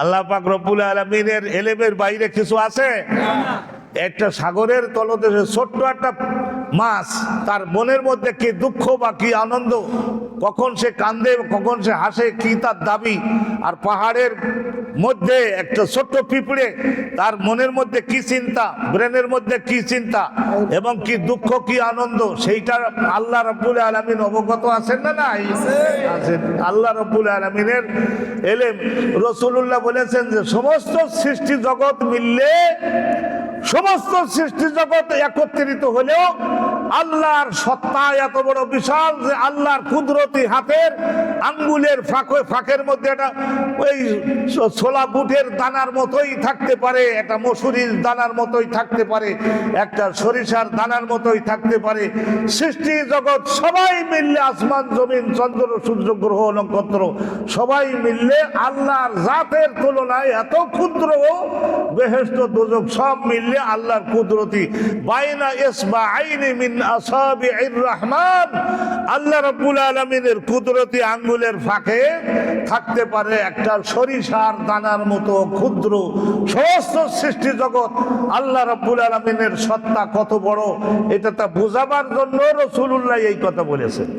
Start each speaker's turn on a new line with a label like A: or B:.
A: আল্লাহ পাক রব্বুল আলামিনের এলেমের বাইরে কিছু আছে? একটা সাগরের তলদেশে ছোট্ট একটা মাছ, তার মনের মধ্যে কি দুঃখ বা কি আনন্দ, কখন সে কান্দে কখন সে হাসে, কি তার দাবি। আর পাহাড়ের মধ্যে একটা ছোট্ট পিঁপড়ে, তার মনের মধ্যে কি চিন্তা, ব্রেনের মধ্যে কি চিন্তা এবং কি দুঃখ কি আনন্দ, সেইটা আল্লাহ রাব্বুল আলামিন অবগত আছেন না? নাই আছেন। আল্লাহ রাব্বুল আলামিনের এলেম, রাসূলুল্লাহ বলেছেন যে সমস্ত সৃষ্টি জগৎ মিললে, সমস্ত সৃষ্টি জগৎ একত্রিত হলেও আল্লাহর সত্তা এত বড় বিশাল যে আল্লাহর কুদরতি হাতের আঙ্গুলের ফাঁকের মধ্যে একটা ওই ছোলা বুটের দানার মতোই থাকতে পারে, একটা মসুরির দানার মতোই থাকতে পারে, একটা সরিষার দানার মতোই থাকতে পারে। সৃষ্টি জগৎ সবাই মিললে, আসমান জমিন চন্দ্র সূর্য গ্রহ নক্ষত্র সবাই মিললে আল্লাহর জাতের তুলনায় এত ক্ষুদ্র, বেহেশত দোজখ সব মিললে আল্লাহর কুদরতি বাইনা ইসবাআইনি মিন আসাবিইর রহমান, আল্লাহ রাব্বুল আলামিনের কুদরতি আঙ্গুলের ফাঁকে থাকতে পারে একটা সরিষার দানার মতো ক্ষুদ্র। সমস্ত সৃষ্টি জগৎ আল্লাহ রাব্বুল আলামিনের সত্তা কত বড়, এটা তা বোঝাবার জন্য রাসূলুল্লাহ এই কথা বলেছেন।